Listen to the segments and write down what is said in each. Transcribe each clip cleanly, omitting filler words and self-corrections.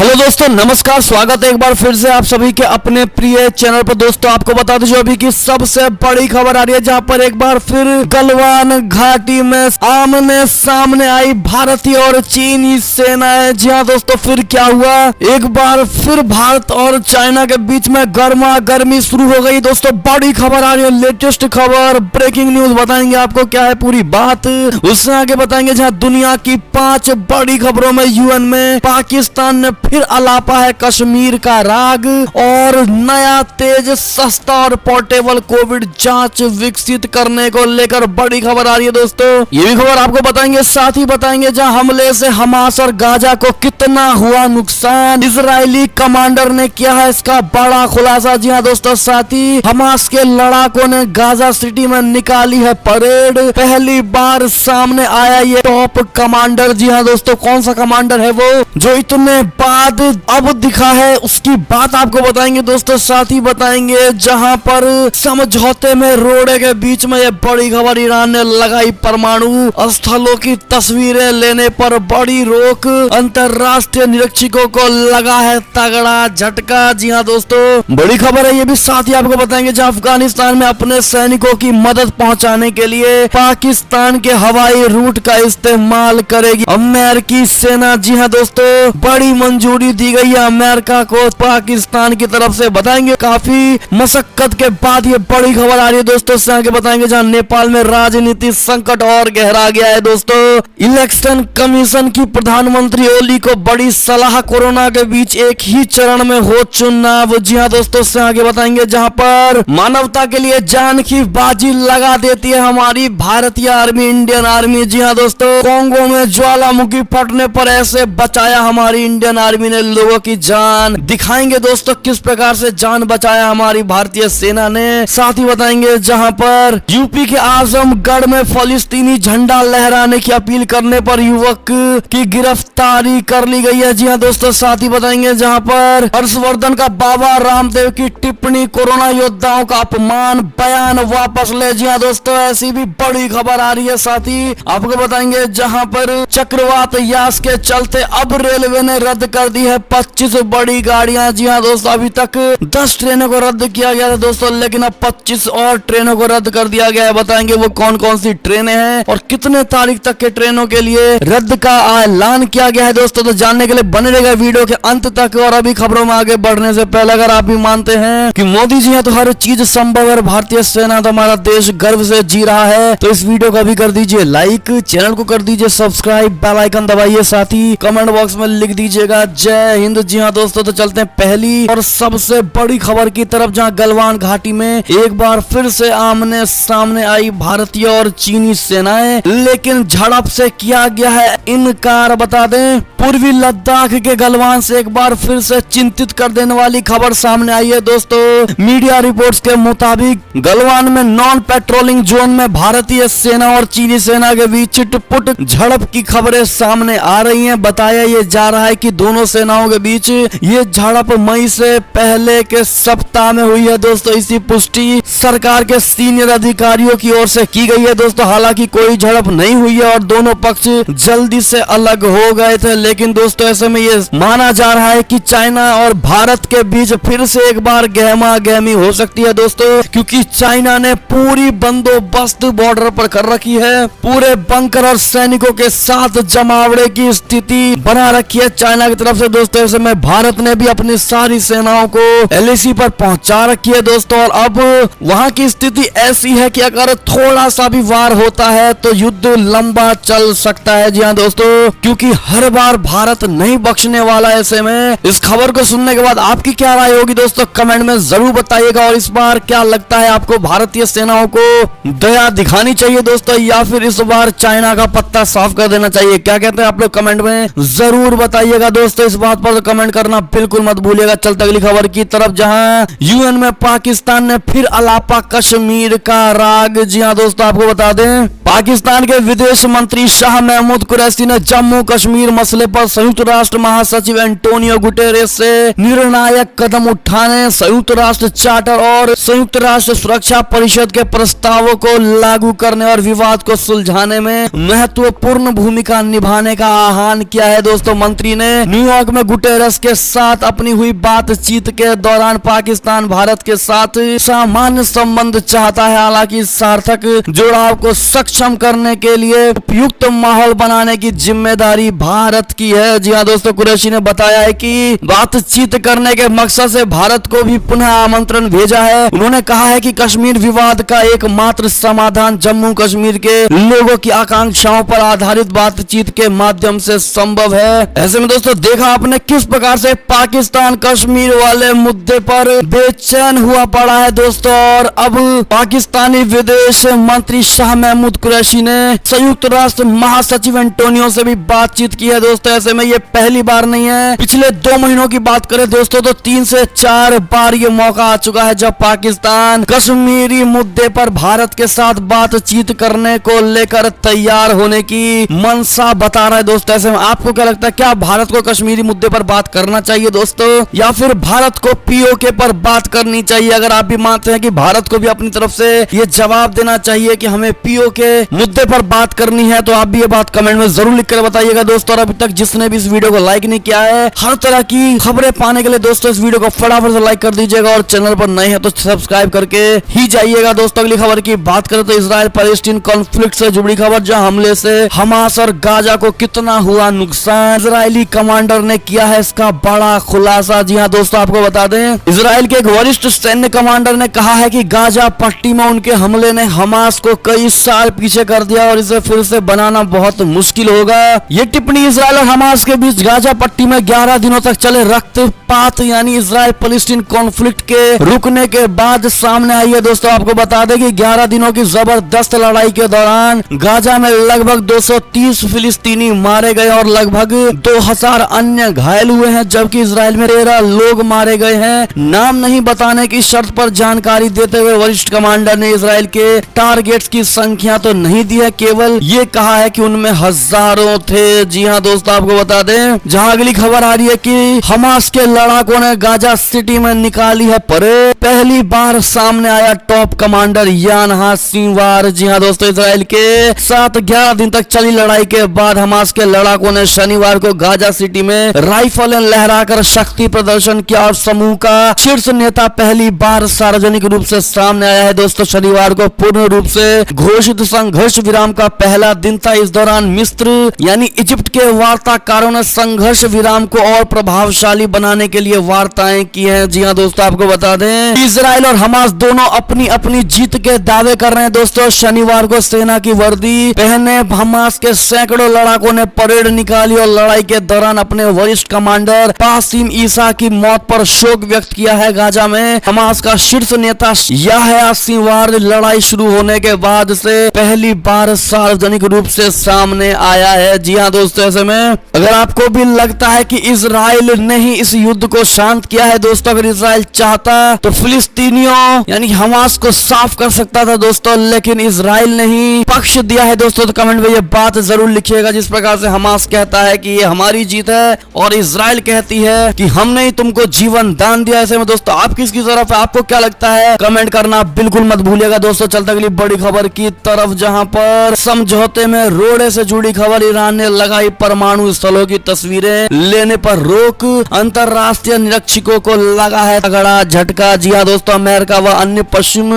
Hello दोस्तों, नमस्कार। स्वागत है एक बार फिर से आप सभी के अपने प्रिय चैनल पर। दोस्तों आपको बता दीजिए अभी की सबसे बड़ी खबर आ रही है, जहां पर एक बार फिर गलवान घाटी में आमने सामने आई भारतीय और चीनी सेनाएं। जी हाँ दोस्तों, फिर क्या हुआ, एक बार फिर भारत और चाइना के बीच में गर्मा गर्मी शुरू हो गई। दोस्तों बड़ी खबर आ रही है, लेटेस्ट खबर, ब्रेकिंग न्यूज बताएंगे आपको क्या है पूरी बात। उससे आगे बताएंगे जहां दुनिया की 5 बड़ी खबरों में यूएन में पाकिस्तान ने फिर अलापा है कश्मीर का राग, और नया तेज सस्ता और पोर्टेबल कोविड जांच विकसित करने को लेकर बड़ी खबर आ रही है। दोस्तों ये भी खबर आपको बताएंगे, साथ ही बताएंगे जहां हमले से हमास और गाजा को कितना हुआ नुकसान, इजरायली कमांडर ने किया है इसका बड़ा खुलासा। जी हाँ दोस्तों, साथ ही हमास के लड़ाकों ने गाजा सिटी में निकाली है परेड, पहली बार सामने आया ये टॉप कमांडर। जी हाँ दोस्तों, कौन सा कमांडर है वो जो इतने बाद अब दिखा है, उसकी बात आपको बताएंगे दोस्तों। साथ ही बताएंगे जहां पर समझौते में रोड़े के बीच में ये बड़ी खबर, ईरान ने लगाई परमाणु स्थलों की तस्वीरें लेने पर बड़ी रोक, अंतरराष्ट्रीय निरीक्षकों को लगा है तगड़ा झटका। जी हाँ दोस्तों, बड़ी खबर है ये भी। साथ ही आपको बताएंगे जहां अफगानिस्तान में अपने सैनिकों की मदद पहुंचाने के लिए पाकिस्तान के हवाई रूट का इस्तेमाल करेगी अमेरिकी सेना। जी हाँ दोस्तों, बड़ी मंजूरी दी गई है अमेरिका को पाकिस्तान की तरफ से। बताएंगे काफी मशक्कत के बाद ये बड़ी खबर आ रही है दोस्तों। इससे आगे बताएंगे जहां नेपाल में राजनीतिक संकट और गहरा गया है। दोस्तों इलेक्शन कमीशन की प्रधानमंत्री ओली को बड़ी सलाह, कोरोना के बीच एक ही चरण में हो चुनाव। जी हाँ दोस्तों, इससे आगे बताएंगे जहां पर मानवता के लिए जान की बाजी लगा देती है हमारी भारतीय आर्मी, इंडियन आर्मी। जी हाँ दोस्तों, कोंगो में ज्वालामुखी फटने पर ऐसे बचाया हमारी इंडियन आर्मी ने लोगों की जान। दिखाएंगे दोस्तों किस प्रकार से जान बचाया हमारी भारतीय सेना ने। साथ ही बताएंगे जहां पर यूपी के आजमगढ़ में फलस्तीनी झंडा लहराने की अपील करने पर युवक की गिरफ्तारी कर ली गई है। जी हाँ दोस्तों, साथ ही बताएंगे जहां पर हर्षवर्धन का बाबा रामदेव की टिप्पणी, कोरोना योद्धाओं का अपमान, बयान वापस ले। जी हाँ दोस्तों, ऐसी भी बड़ी खबर आ रही है। साथ ही आपको बताएंगे जहां पर चक्रवात यास के चलते अब रेलवे ने रद्द कर दी है 25 बड़ी गाड़ियां। जी हाँ दोस्तों, अभी तक 10 ट्रेनों को रद्द किया गया था दोस्तों, लेकिन अब 25 और ट्रेनों को रद्द कर दिया गया है। बताएंगे वो कौन कौन सी ट्रेनें हैं और कितने तारीख तक के ट्रेनों के लिए रद्द का ऐलान किया गया है दोस्तों। तो जानने के लिए बने रहेगा वीडियो के अंत तक। और अभी खबरों में आगे बढ़ने से पहले अगर आप भी मानते हैं कि मोदी जी हैं तो हर चीज संभव है, भारतीय सेना तो हमारा देश गर्व से जी रहा है, तो इस वीडियो को भी कर दीजिए लाइक, चैनल को कर दीजिए सब्सक्राइब, बेल आइकन दबाइए, साथ ही कमेंट बॉक्स में लिख दीजिएगा जय हिंद। जी हाँ दोस्तों, तो चलते हैं पहली और सबसे बड़ी खबर की तरफ, जहां गलवान घाटी में एक बार फिर से आमने सामने आई भारतीय और चीनी सेनाएं, लेकिन झड़प से किया गया है इनकार। बता दें पूर्वी लद्दाख के गलवान से एक बार फिर से चिंतित कर देने वाली खबर सामने आई है दोस्तों। मीडिया रिपोर्ट्स के मुताबिक गलवान में नॉन पेट्रोलिंग जोन में भारतीय सेना और चीनी सेना के बीच छिटपुट झड़प की खबरें सामने आ रही हैं। बताया ये जा रहा है कि दोनों सेनाओं के बीच ये झड़प मई से पहले के सप्ताह में हुई है दोस्तों। इसी पुष्टि सरकार के सीनियर अधिकारियों की ओर से की गई है दोस्तों। हालांकि कोई झड़प नहीं हुई है और दोनों पक्ष जल्दी से अलग हो गए थे, लेकिन दोस्तों ऐसे में ये माना जा रहा है कि चाइना और भारत के बीच फिर से एक बार गहमा गहमी हो सकती है दोस्तों, क्योंकि चाइना ने पूरी बंदोबस्त बॉर्डर पर कर रखी है, पूरे बंकर और सैनिकों के साथ जमावड़े की स्थिति बना रखी है चाइना की तरफ से दोस्तों। ऐसे में भारत ने भी अपनी सारी सेनाओं को एलएसी पर पहुंचा रखी है दोस्तों, और अब वहां की स्थिति ऐसी है कि अगर थोड़ा सा भी वार होता है तो युद्ध लंबा चल सकता है। जी हाँ दोस्तों, क्योंकि हर बार भारत नहीं बख्शने वाला। ऐसे में इस खबर को सुनने के बाद आपकी क्या राय होगी दोस्तों, कमेंट में जरूर बताइएगा। और इस बार क्या लगता है आपको, भारतीय सेनाओं को दया दिखानी चाहिए दोस्तों, या फिर इस बार चाइना का पत्ता साफ कर देना चाहिए? क्या कहते हैं आप लोग, कमेंट में जरूर बताइएगा दोस्तों। इस बात पर कमेंट करना बिल्कुल मत भूलिएगा। चलते अगली खबर की तरफ, जहां यूएन में पाकिस्तान ने फिर अलापा कश्मीर का राग। जी हाँ दोस्तों, आपको बता दें पाकिस्तान के विदेश मंत्री शाह महमूद कुरैशी ने जम्मू कश्मीर मसले पर संयुक्त राष्ट्र महासचिव एंटोनियो गुटेरेस से निर्णायक कदम उठाने, संयुक्त राष्ट्र चार्टर और संयुक्त राष्ट्र सुरक्षा परिषद के प्रस्तावों को लागू करने और विवाद को सुलझाने में महत्वपूर्ण भूमिका निभाने का आह्वान किया है दोस्तों। मंत्री ने न्यूयॉर्क न्यूयॉर्क में गुटेरस के साथ अपनी हुई बातचीत के दौरान पाकिस्तान भारत के साथ सामान्य संबंध चाहता है। हालांकि सार्थक जुड़ाव को सक्षम करने के लिए उपयुक्त माहौल बनाने की जिम्मेदारी भारत की है। जी हाँ दोस्तों, कुरैशी ने बताया है कि बातचीत करने के मकसद से भारत को भी पुनः आमंत्रण भेजा है। उन्होंने कहा है कि कश्मीर विवाद का एकमात्र समाधान जम्मू कश्मीर के लोगों की आकांक्षाओं पर आधारित बातचीत के माध्यम से संभव है। ऐसे में दोस्तों देखा आपने किस प्रकार से पाकिस्तान कश्मीर वाले मुद्दे पर बेचैन हुआ पड़ा है दोस्तों। और अब पाकिस्तानी विदेश मंत्री शाह महमूद कुरैशी ने संयुक्त राष्ट्र महासचिव एंटोनियो से भी बातचीत की है दोस्तों। ऐसे में ये पहली बार नहीं है, पिछले 2 महीनों की बात करें दोस्तों तो 3 से 4 बार ये मौका आ चुका है जब पाकिस्तान कश्मीरी मुद्दे पर भारत के साथ बातचीत करने को लेकर तैयार होने की मंशा बता रहा है दोस्तों। ऐसे में आपको क्या लगता है, क्या भारत को कश्मीरी मुद्दे पर बात करना चाहिए दोस्तों, या फिर भारत को पीओके पर बात करनी चाहिए? अगर आप भी मानते हैं कि भारत को भी अपनी तरफ से ये जवाब देना चाहिए कि हमें पीओके मुद्दे पर बात करनी है, तो आप भी ये बात कमेंट में जरूर लिखकर बताइएगा दोस्तों। और अभी तक जिसने भी इस वीडियो को लाइक नहीं किया है, हर तरह की खबरें पाने के लिए दोस्तों इस वीडियो को फटाफट से लाइक कर दीजिएगा और चैनल पर नए हैं तो सब्सक्राइब करके ही जाइएगा दोस्तों। अगली खबर की बात करें तो इजराइल पैलेस्टीन कॉन्फ्लिक्ट से जुड़ी खबर, जहां हमले से हमास और गाजा को कितना हुआ नुकसान, इजरायली कमांडर ने किया है इसका बड़ा खुलासा। जी हाँ दोस्तों, आपको बता दें इजराइल के एक वरिष्ठ सैन्य कमांडर ने कहा है कि गाजा पट्टी में उनके हमले ने हमास को कई साल पीछे कर दिया और इसे फिर से बनाना बहुत मुश्किल होगा। ये टिप्पणी इजराइल और हमास के बीच गाजा पट्टी में 11 दिनों तक चले रक्तपात यानी इजराइल पैलेस्टीन कॉन्फ्लिक्ट के रुकने के बाद सामने आई है दोस्तों। आपको बता दें कि 11 दिनों की जबरदस्त लड़ाई के दौरान गाजा में लगभग 230 फिलिस्तीनी मारे गए और लगभग 2000 अन्य घायल हुए हैं, जबकि इजराइल में 13 लोग मारे गए हैं। नाम नहीं बताने की शर्त पर जानकारी देते हुए वरिष्ठ कमांडर ने इजराइल के टारगेट्स की संख्या तो नहीं दी है, केवल ये कहा है कि उनमें हजारों थे। जी हाँ दोस्तों, आपको बता दें जहां अगली खबर आ रही है कि हमास के लड़ाकों ने गाजा सिटी में निकाली है परेड, पहली बार सामने आया टॉप कमांडर यान सिंवार। जी हाँ दोस्तों, इजराइल के साथ 11 दिन तक चली लड़ाई के बाद हमास के लड़ाकों ने शनिवार को गाजा सिटी में राइफलें लहराकर शक्ति प्रदर्शन किया और समूह का शीर्ष नेता पहली बार सार्वजनिक रूप से सामने आया है दोस्तों। शनिवार को पूर्ण रूप से घोषित संघर्ष विराम का पहला दिन था। इस दौरान मिस्र यानी इजिप्ट के वार्ताकारों ने संघर्ष विराम को और प्रभावशाली बनाने के लिए वार्ताएं की हैं। जी हाँ दोस्तों, आपको बता दें इजराइल और हमास दोनों अपनी अपनी जीत के दावे कर रहे हैं दोस्तों। शनिवार को सेना की वर्दी पहने हमास के सैकड़ों लड़ाकों ने परेड निकाली और लड़ाई के दौरान अपने वरिष्ठ कमांडर कासिम ईसा की मौत पर शोक व्यक्त किया है। गाजा में हमास का शीर्ष नेता याह्या सिंवार लड़ाई शुरू होने के बाद से पहली बार सार्वजनिक रूप से सामने आया है। जी हाँ दोस्तों, ऐसे में अगर आपको भी लगता है कि इजराइल ने ही इस युद्ध को शांत किया है दोस्तों, अगर इजराइल चाहता तो फिलिस्तीनियों यानी हमास को साफ कर सकता था दोस्तों, लेकिन इजराइल ने ही पक्ष दिया है दोस्तों। तो कमेंट में ये बात जरूर लिखिएगा। जिस प्रकार से हमास कहता है कि ये हमारी जीत है और इजराइल कहती है कि हमने ही तुमको जीवन दान दिया। ऐसे में दोस्तों आप किसकी तरफ है, आपको क्या लगता है, कमेंट करना बिल्कुल मत भूलिएगा दोस्तों। चलते अगली बड़ी खबर की तरफ, जहां पर समझौते में रोड़े से जुड़ी खबर, ईरान ने लगाई परमाणु स्थलों की तस्वीरें लेने पर रोक, अंतरराष्ट्रीय निरीक्षकों को लगा है तगड़ा झटका। जी हाँ दोस्तों, अमेरिका व अन्य पश्चिम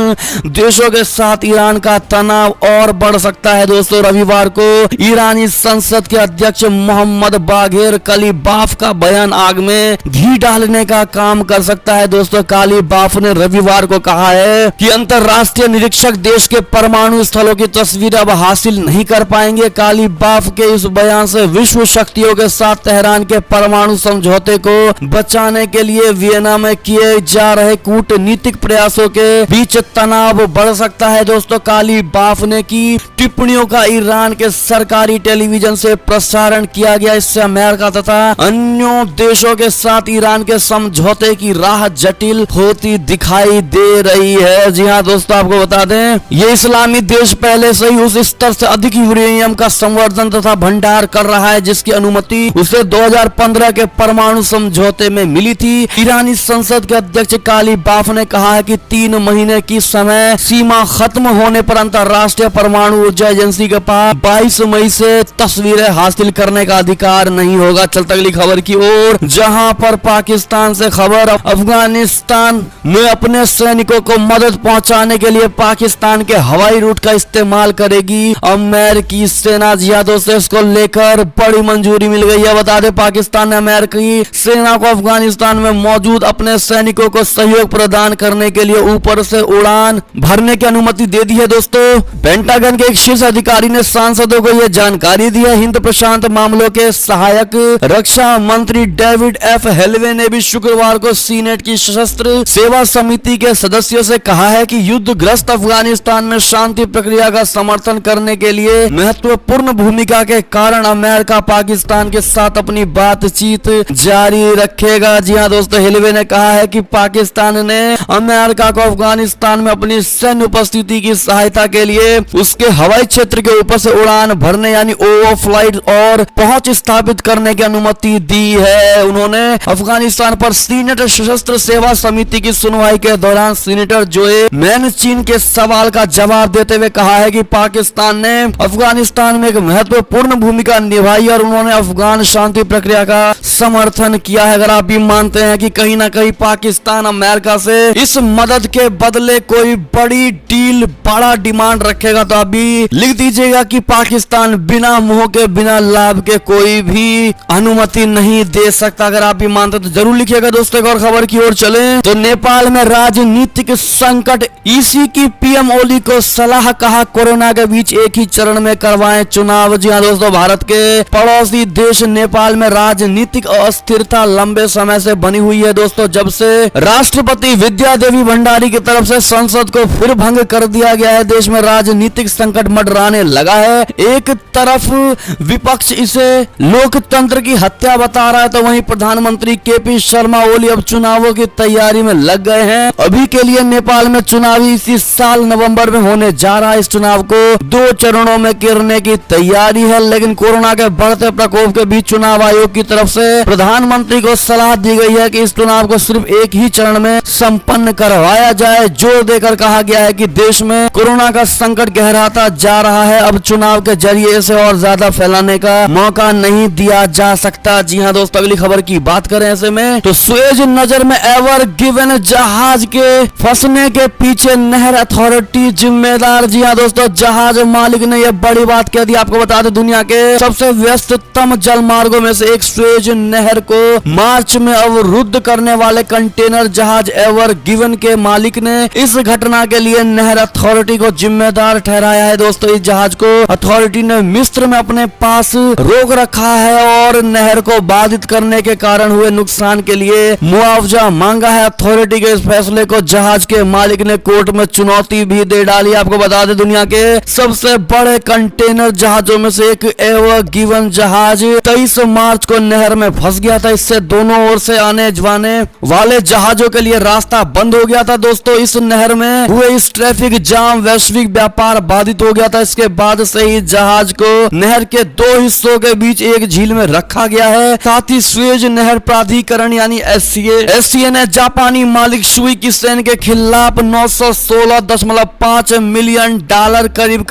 देशों के साथ ईरान का तनाव और बढ़ सकता है दोस्तों। रविवार को ईरानी संसद के अध्यक्ष मोहम्मद बाघेर कलीबाफ का बयान आग में घी डालने का काम कर सकता है दोस्तों। कलीबाफ ने रविवार को कहा है कि अंतरराष्ट्रीय निरीक्षक देश के परमाणु स्थलों की तस्वीर अब हासिल नहीं कर पाएंगे। कलीबाफ के इस बयान से विश्व शक्तियों के साथ तेहरान के परमाणु समझौते को बचाने के लिए वियना में किए जा रहे कूटनीतिक प्रयासों के बीच तनाव बढ़ सकता है दोस्तों। कलीबाफ ने की टिप्पणियों का ईरान के सरकारी टेलीविजन से प्रसारण किया गया। इससे अमेरिका तथा अन्य देशों के साथ ईरान के समझौते की राह जटिल होती दिखाई दे रही है। जी हाँ दोस्तों, आपको बता दें ये इस्लामी देश पहले से ही उस स्तर से अधिक यूरेनियम का संवर्धन तथा भंडार कर रहा है जिसकी अनुमति उसे 2015 के परमाणु समझौते में मिली थी। ईरानी संसद के अध्यक्ष कलीबाफ ने कहा है कि 3 महीने की समय सीमा खत्म होने पर अंतरराष्ट्रीय परमाणु ऊर्जा एजेंसी के पास 22 मई से तस्वीरें हासिल करने का अधिकार नहीं होगा। चलते अगली खबर की ओर, जहां पर पाकिस्तान से खबर, अफगानिस्तान में अपने सैनिकों को मदद पहुंचाने के लिए पाकिस्तान के हवाई रूट का इस्तेमाल करेगी अमेरिकी सेना। जी हां दोस्तों, इसको लेकर बड़ी मंजूरी मिल गई है। बता दें, पाकिस्तान ने अमेरिकी सेना को अफगानिस्तान में मौजूद अपने सैनिकों को सहयोग प्रदान करने के लिए ऊपर से उड़ान भरने की अनुमति दे दी है। दोस्तों, पेंटागन के एक शीर्ष अधिकारी ने सांसदों को यह जानकारी दी है। हिंद प्रशांत मामलों के सहायक रक्षा मंत्री डेविड एफ हेलवे ने भी शुक्रवार को सीनेट की सशस्त्र सेवा समिति के सदस्यों से कहा है कि युद्धग्रस्त अफगानिस्तान में शांति प्रक्रिया का समर्थन करने के लिए महत्वपूर्ण भूमिका के कारण अमेरिका पाकिस्तान के साथ अपनी बातचीत जारी रखेगा। जी हां दोस्तों, हिलवे ने कहा है कि पाकिस्तान ने अमेरिका को अफगानिस्तान में अपनी सैन्य उपस्थिति की सहायता के लिए उसके हवाई क्षेत्र के ऊपर से उड़ान भरने यानी ओवरफ्लाइट और पहुंच स्थापित करने की अनुमति दी है। उन्होंने अफगानिस्तान पर सीनेट सशस्त्र सेवा समिति की सुनवाई के दौरान सीनेटर जोए मैनचिन के सवाल का जवाब देते हुए कहा है कि पाकिस्तान ने अफगानिस्तान में एक महत्वपूर्ण भूमिका निभाई और उन्होंने अफगान शांति प्रक्रिया का समर्थन किया है। अगर आप भी मानते हैं कि कहीं ना कहीं पाकिस्तान अमेरिका से इस मदद के बदले कोई बड़ी डील, बड़ा डिमांड रखेगा, तो अभी लिख दीजिएगा कि पाकिस्तान बिना मुंह के, बिना लाभ के कोई भी अनुमति नहीं दे सकता। अगर आप भी मानते तो जरूर लिखिएगा। दोस्तों, एक और खबर की ओर चलें तो नेपाल में राजनीतिक संकट, ईसी की पीएम ओली को सलाह, कहा कोरोना के बीच एक ही चरण में करवाएं चुनाव। जी हां दोस्तों, भारत के पड़ोसी देश नेपाल में राजनीतिक अस्थिरता लंबे समय से बनी हुई है। दोस्तों, जब से राष्ट्रपति विद्या देवी भंडारी की तरफ से संसद को फिर भंग कर दिया गया है, देश में राजनीतिक संकट मंडराने लगा है। एक तरफ विपक्ष इसे लोकतंत्र की हत्या बता रहा है, तो वहीं प्रधानमंत्री केपी शर्मा ओली अब चुनावों की तैयारी में लग गए हैं। अभी के लिए नेपाल में चुनाव इसी साल नवंबर में होने जा रहा है। इस चुनाव को 2 चरणों में करने की तैयारी है, लेकिन कोरोना के बढ़ते प्रकोप के बीच चुनाव आयोग की तरफ से प्रधानमंत्री को सलाह दी गई है कि इस चुनाव को सिर्फ एक ही चरण में संपन्न करवाया जाए। जोर देकर कहा गया है कि देश में कोरोना का संकट गहराता जा रहा है, अब चुनाव के जरिए इसे और ज्यादा फैलाने का मौका नहीं दिया जा सकता। जी हां दोस्तों, अगली खबर की बात करें ऐसे में तो सुएज नजर में एवर गिवन जहाज के फंसने के पीछे नहर अथॉरिटी जिम्मेदार। जी हां दोस्तों, जहाज मालिक ने यह बड़ी बात कह दी। आपको बता दें, दुनिया के सबसे व्यस्ततम जल मार्गों में से एक सुएज नहर को मार्च में अवरुद्ध करने वाले कंटेनर जहाज एवर गिवन के मालिक ने इस घटना के लिए नहर अथॉरिटी को जिम्मेदार ठहराया है। दोस्तों, इस जहाज को अथॉरिटी ने मिस्र में अपने पास रोक रखा है और नहर को बाधित करने के कारण हुए नुकसान के लिए मुआवजा मांगा है। अथॉरिटी के इस फैसले को जहाज के मालिक ने कोर्ट में चुनौती भी दे डाली। आपको बता दें, दुनिया के सबसे बड़े कंटेनर जहाजों में से एक एवर गिवन जहाज 23 मार्च को नहर में फंस गया था। इससे दोनों ओर से आने जाने वाले जहाजों के लिए रास्ता बंद हो गया था। दोस्तों, इस नहर में हुए इस ट्रैफिक जाम वैश्विक व्यापार बाधित हो गया था। इसके बाद से ही जहाज को नहर के 2 हिस्सों के बीच एक झील में रखा गया है। साथ ही सुएज नहर प्राधिकरण यानी एससीए ने जापानी मालिक सुई की सेन के खिलाफ 916.5 मिलियन डॉलर करीब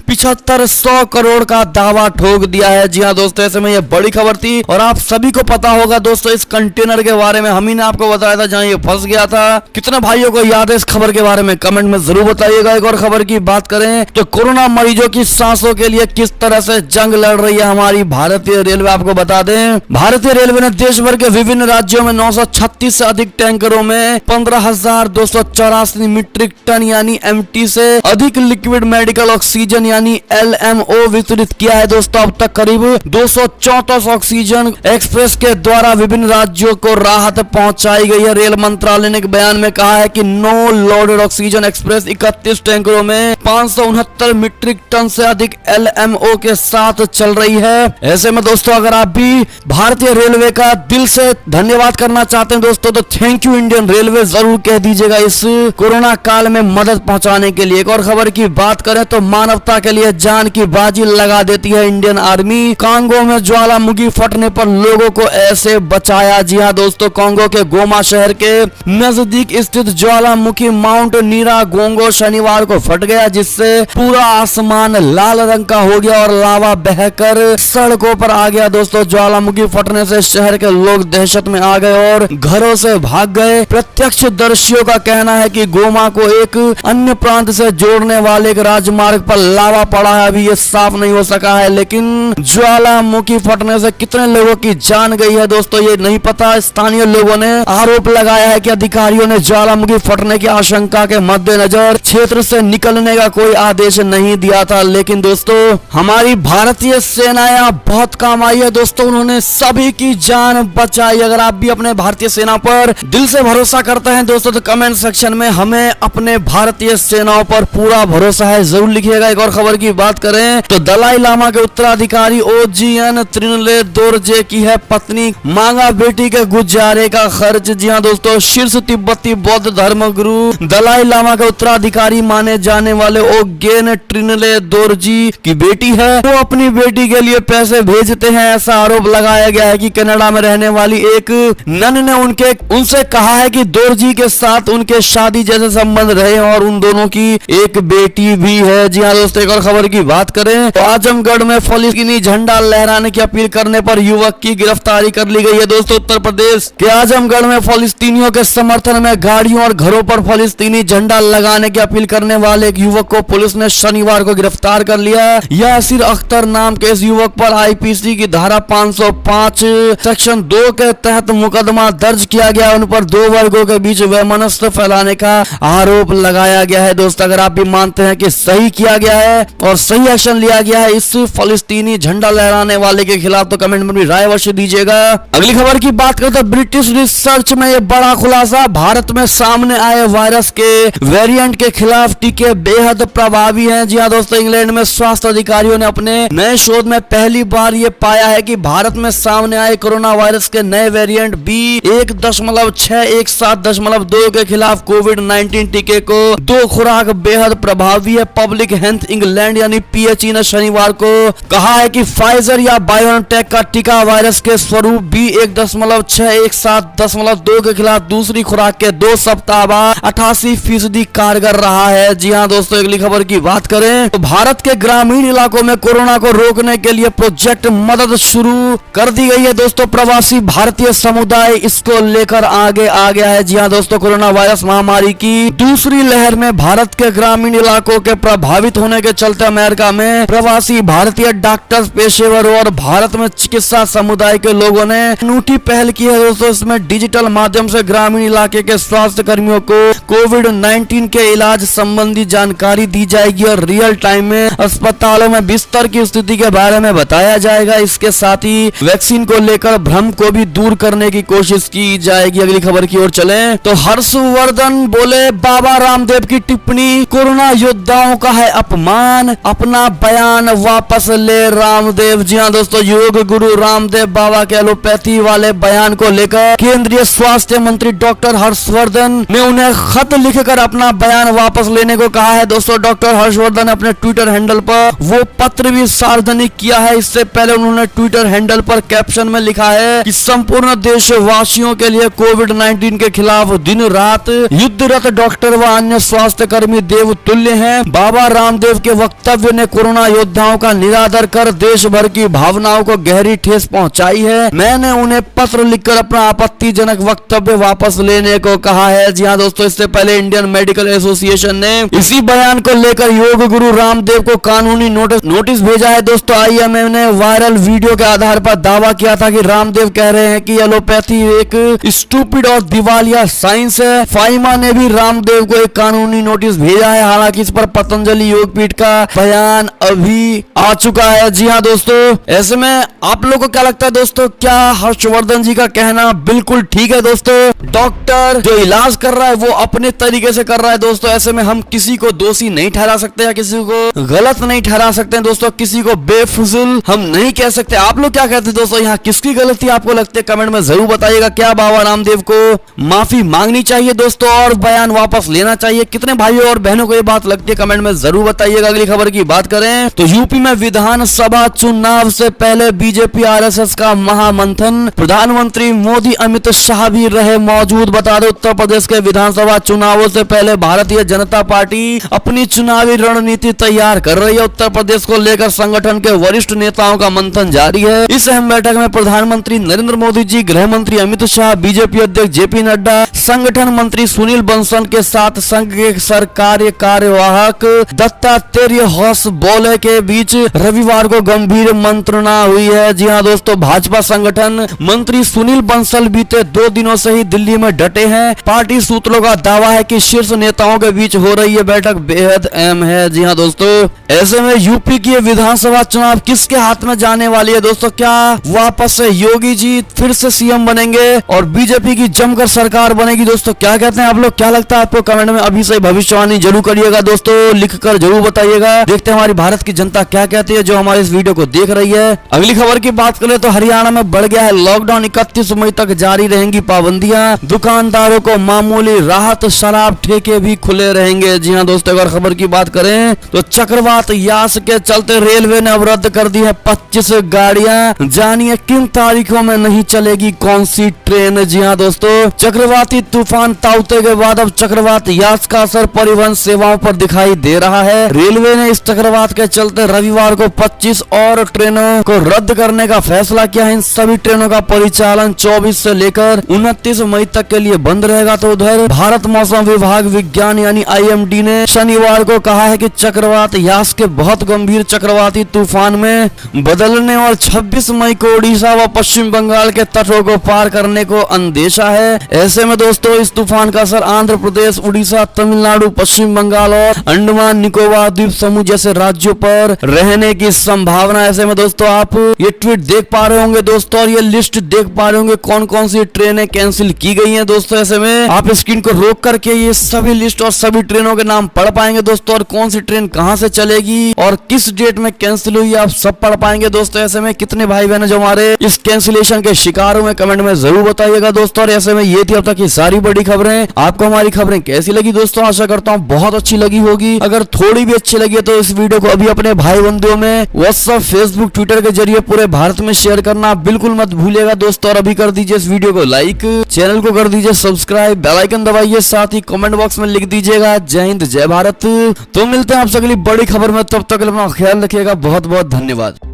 7500 करोड़ का दावा ठोक दिया है। जी हां दोस्तों, ऐसे में यह बड़ी खबर थी और आप सभी को पता होगा दोस्तों इस कंटेनर के बारे में। हम ही ने आपको बताया था जहां ये फंस गया था। कितने भाइयों को याद है इस खबर के बारे में कमेंट में जरूर बताइएगा। एक और खबर की बात करें तो कोरोना मरीजों की सांसों के लिए किस तरह से जंग लड़ रही है हमारी भारतीय रेलवे। आपको बता दें, भारतीय रेलवे ने देश भर के विभिन्न राज्यों में 936 से अधिक टैंकरों में 15,284 मीट्रिक टन यानी एमटी से अधिक लिक्विड मेडिकल ऑक्सीजन यानी एलएमओ वितरित किया है। दोस्तों, अब तक करीब 234 ऑक्सीजन एक्सप्रेस के द्वारा विभिन्न राज्यों को राहत पहुंचाई गई है। रेल मंत्रालय ने एक बयान में कहा है कि नो लोडेड ऑक्सीजन एक्सप्रेस 31 टैंकरों में 569 मीट्रिक टन से अधिक एलएमओ के साथ चल रही है। ऐसे में दोस्तों, अगर आप भी भारतीय रेलवे का दिल से धन्यवाद करना चाहते हैं दोस्तों, तो थैंक यू इंडियन रेलवे जरूर कह दीजिएगा इस कोरोना काल में मदद पहुंचाने के लिए। एक और खबर की बात करें तो मानवता के लिए जान की बाजी लगा देती है इंडियन आर्मी। कांगो में ज्वालामुखी फटने पर लोगों को ऐसे बचाया। जी हां दोस्तों, कांगो के गोमा शहर के नजदीक स्थित ज्वालामुखी माउंट नीरागोंगो शनिवार को फट गया, जिससे पूरा आसमान लाल रंग का हो गया और लावा बहकर सड़कों पर आ गया। दोस्तों, दोस्तों ज्वालामुखी फटने से शहर के लोग दहशत में आ गए और घरों से भाग गए। प्रत्यक्षदर्शियों का कहना है कि गोमा को एक अन्य प्रांत से जोड़ने वाले एक राजमार्ग पर लावा पड़ा है। अभी ये साफ नहीं हो सका है, लेकिन ज्वालामुखी फटने से कितने लोगों की जान गई है दोस्तों ये नहीं पता। स्थानीय लोगों ने आरोप लगाया है कि अधिकारियों ने ज्वालामुखी फटने की आशंका के मद्देनजर क्षेत्र से निकलने का कोई आदेश नहीं दिया था। लेकिन दोस्तों हमारी भारतीय सेना यहाँ बहुत काम आई है दोस्तों, उन्होंने सभी की जान बचाई। अगर आप भी अपने भारतीय सेना पर दिल से भरोसा करते हैं दोस्तों तो कमेंट सेक्शन में हमें अपने भारतीय सेनाओं पर पूरा भरोसा है जरूर लिखिएगा। एक और खबर की बात करें तो दलाई लामा के उत्तराधिकारी ओजीएन त्रिनले दोरजे की है पत्नी, मांगा बेटी के गुजारे का खर्च। जी हाँ दोस्तों, शीर्ष तिब्बती बौद्ध धर्म गुरु दलाई लामा के उत्तराधिकारी माने जाने वाले ओगेन त्रिनले दोरजी की बेटी है, वो अपनी बेटी के लिए पैसे भेजते हैं। ऐसा आरोप लगाया गया है कि कनाडा में रहने वाली एक नन ने उनसे कहा है कि दोरजी के साथ उनके शादी जैसे संबंध रहे और उन दोनों की एक बेटी भी है। जी हाँ दोस्तों, एक और खबर की बात करें तो आजमगढ़ में फलस्तीनी झंडा लहराने की अपील करने पर युवक की गिरफ्तारी कर ली गई है। दोस्तों उत्तर प्रदेश के आजमगढ़ में फलस्तीनियों के समर्थन में गाड़ियों और घरों पर फलस्तीनी झंडा लगाने की अपील करने वाले एक युवक को पुलिस ने शनिवार को गिरफ्तार कर लिया है। यासिर अख्तर नाम के इस युवक पर आईपीसी की धारा 505 सेक्शन 2 के तहत मुकदमा दर्ज किया गया। उन पर दो वर्गों के बीच वैमनस्य फैलाने का आरोप लगाया गया है। दोस्तों अगर आप भी मानते हैं कि सही किया गया है और सही एक्शन लिया गया है इस फलस्तीनी झंडा लहराने वाले के खिलाफ तो कमेंट में भी राय अवश्य दीजिएगा। अगली खबर की बात करें तो ब्रिटिश रिसर्च में यह बड़ा खुलासा, भारत में सामने आए वायरस के वेरिएंट के खिलाफ टीके बेहद प्रभावी हैं। जी हाँ दोस्तों, इंग्लैंड में स्वास्थ्य अधिकारियों ने अपने नए शोध में पहली बार ये पाया है कि भारत में सामने आए कोरोना वायरस के नए वेरिएंट B1.617.2 के खिलाफ कोविड-19 टीके को 2 खुराक बेहद प्रभावी है। पब्लिक हेल्थ इंग्लैंड यानी PHE ने शनिवार को कहा है कि फाइजर या बायोनटेक का टीका वायरस के स्वरूप B1.617.2 के खिलाफ दूसरी खुराक के 2 सप्ताह बाद 88% कारगर रहा है। जी हाँ दोस्तों, अगली खबर की बात करें तो भारत के ग्रामीण इलाकों में कोरोना को रोकने के लिए प्रोजेक्ट मदद शुरू कर दी गई है। दोस्तों प्रवासी भारतीय समुदाय इसको लेकर आगे आ गया है। जी हाँ दोस्तों, कोरोना वायरस महामारी की दूसरी लहर में भारत के ग्रामीण इलाकों के प्रभावित होने के चलते अमेरिका में प्रवासी भारतीय डॉक्टर, पेशेवरों और भारत में चिकित्सा समुदाय के लोगों ने अनूठी पहल की है। दोस्तों इसमें डिजिटल माध्यम से ग्रामीण इलाके के स्वास्थ्य कर्मियों को कोविड-19 के इलाज संबंधी जानकारी दी जाएगी और रियल टाइम में अस्पतालों में बिस्तर की स्थिति के बारे में बताया जाएगा। इसके साथ ही वैक्सीन को लेकर भ्रम को भी दूर करने की कोशिश की जाएगी। अगली खबर की ओर चलें तो हर्षवर्धन बोले बाबा रामदेव की टिप्पणी कोरोना योद्धाओं का है अपमान, अपना बयान वापस ले रामदेव। जी हाँ दोस्तों, योग गुरु रामदेव बाबा के एलोपैथी वाले बयान को लेकर केंद्रीय स्वास्थ्य मंत्री डॉक्टर हर्षवर्धन ने उन्हें खत लिखकर अपना बयान वापस लेने को कहा है। दोस्तों डॉक्टर हर्षवर्धन ने अपने ट्विटर हैंडल पर वो पत्र भी सार्वजनिक किया है। इससे पहले उन्होंने ट्विटर हैंडल पर कैप्शन में लिखा है कि संपूर्ण देशवासियों के लिए कोविड-19 के खिलाफ दिन रात युद्धरत डॉक्टर व अन्य स्वास्थ्य कर्मी देव तुल्य हैं। बाबा रामदेव के वक्तव्य ने कोरोना योद्धाओं का निरादर कर देश भर की भावनाओं को गहरी ठेस पहुंचाई है। मैंने उन्हें पत्र लिखकर अपना आपत्तिजनक वक्तव्य वापस लेने को कहा है। जी हाँ दोस्तों, इससे पहले इंडियन मेडिकल एसोसिएशन ने इसी बयान को लेकर योग गुरु रामदेव को कानूनी नोटिस भेजा है। दोस्तों IMA ने वायरल वीडियो के आधार पर दावा किया था कि रामदेव कह रहे हैं कि एलोपैथी एक स्टूपिड और दिवालिया साइंस है। फाइमा ने भी रामदेव को एक कानूनी नोटिस भेजा है। हालांकि इस पर पतंजलि योगपीठ का बयान अभी आ चुका है। जी हाँ दोस्तों, ऐसे में आप लोगों को क्या लगता है दोस्तों, क्या हर्षवर्धन जी का कहना बिल्कुल ठीक है? दोस्तों डॉक्टर जो इलाज कर रहा है वो अपने तरीके से कर रहा है। दोस्तों ऐसे में हम किसी को दोषी नहीं ठहरा सकते या किसी को गलत नहीं ठहरा सकते हैं। दोस्तों किसी को बेफिजुल हम नहीं कह सकते। आप लोग क्या कहते हैं दोस्तों, यहाँ किसकी गलती आपको लगती है? कमेंट में जरूर बताइएगा। क्या बाबा रामदेव को माफी मांगनी चाहिए दोस्तों और बयान वापस लेना चाहिए? कितने भाइयों और बहनों को ये बात लगती है कमेंट में जरूर बताइएगा। अगली खबर की बात करें तो यूपी में विधानसभा चुनाव से पहले बीजेपी RSS का महामंथन, प्रधानमंत्री मोदी अमित शाह भी रहे मौजूद। बता दो उत्तर प्रदेश के विधानसभा चुनावों से पहले भारतीय जनता पार्टी अपनी चुनावी रणनीति तैयार कर रही है। उत्तर प्रदेश को लेकर संगठन के वरिष्ठ नेताओं का मंथन जारी है। है। इस अहम बैठक में प्रधानमंत्री नरेंद्र मोदी जी, गृह मंत्री अमित शाह, बीजेपी अध्यक्ष जेपी नड्डा, संगठन मंत्री सुनील बंसल के साथ संघ के सरकारी कार्यवाहक दत्तात्रेय होसबोले के बीच रविवार को गंभीर मंत्रणा हुई है। जी हां दोस्तों, भाजपा संगठन मंत्री सुनील बंसल बीते 2 दिनों से ही दिल्ली में डटे हैं। पार्टी सूत्रों का दावा है कि शीर्ष नेताओं के बीच हो रही ये बैठक बेहद अहम है। जी हां दोस्तों, ऐसे में यूपी की विधानसभा चुनाव किसके हाथ में जाने वाली है दोस्तों? क्या वापस से योगी जी फिर से सीएम बनेंगे और बीजेपी की जमकर सरकार बनेगी? दोस्तों क्या कहते हैं आप लोग, क्या लगता है आपको? कमेंट में अभी से भविष्यवाणी जरूर करिएगा दोस्तों, लिखकर जरूर बताइएगा। देखते हैं हमारी भारत की जनता क्या कहती है जो हमारे इस वीडियो को देख रही है। अगली खबर की बात करें तो हरियाणा में बढ़ गया है लॉकडाउन, 31 मई तक जारी रहेंगी पाबंदियां, दुकानदारों को मामूली राहत, शराब ठेके भी खुले रहेंगे। जी हाँ दोस्तों, अगर खबर की बात करें तो चक्रवात यास के चलते रेलवे ने अब रद्द कर दी है 25 गाड़ियां। जानिए किन तारीखों में नहीं चलेगी कौन सी ट्रेन। जी हाँ दोस्तों, चक्रवाती तूफान ताउते के बाद अब चक्रवात यास का असर परिवहन सेवाओं पर दिखाई दे रहा है। रेलवे ने इस चक्रवात के चलते रविवार को 25 और ट्रेनों को रद्द करने का फैसला किया है। इन सभी ट्रेनों का परिचालन 24 से लेकर 29 मई तक के लिए बंद रहेगा। तो उधर भारत मौसम विभाग विज्ञान यानी IMD ने शनिवार को कहा है कि चक्रवात यास के बहुत गंभीर चक्रवाती तूफान में बदलने और 26 मई को उड़ीसा व पश्चिम बंगाल के तटों को पार करने को अंदेशा है। ऐसे में दोस्तों इस तूफान का असर आंध्र प्रदेश, उड़ीसा, तमिलनाडु, पश्चिम बंगाल और अंडमान निकोबार द्वीप समूह जैसे राज्यों पर रहने की संभावना। ऐसे में दोस्तों आप ये ट्वीट देख पा रहे होंगे दोस्तों, और ये लिस्ट देख पा रहे होंगे कौन कौन सी ट्रेनें कैंसिल की गई हैं दोस्तों। ऐसे में आप स्क्रीन को रोक करके ये सभी लिस्ट और सभी ट्रेनों के नाम पढ़ पाएंगे दोस्तों, और कौन सी ट्रेन कहां से चलेगी और किस डेट में कैंसिल हुई आप सब पढ़ पाएंगे दोस्तों। ऐसे में कितने भाई बहन जो हमारे इस कैंसिलेशन के शिकार हुए कमेंट में जरूर बताइएगा दोस्तों। और ऐसे में ये थी अब तक की सारी बड़ी खबरें। आपको हमारी खबरें कैसी लगी दोस्तों? आशा करता हूँ बहुत अच्छी लगी होगी। अगर थोड़ी भी अच्छी लगी है तो इस वीडियो को अभी अपने भाई बंधुओं में व्हाट्सएप, फेसबुक, ट्विटर के जरिए पूरे भारत में शेयर करना बिल्कुल मत भूलिएगा दोस्तों। और अभी कर दीजिए इस वीडियो को लाइक, चैनल को कर दीजिए सब्सक्राइब, बेल आइकन दबाइए, साथ ही कमेंट बॉक्स में लिख दीजिएगा जय हिंद जय भारत। तो मिलते हैं आपसे अगली बड़ी खबर में, तब तक अपना ख्याल रखिएगा। बहुत बहुत धन्यवाद।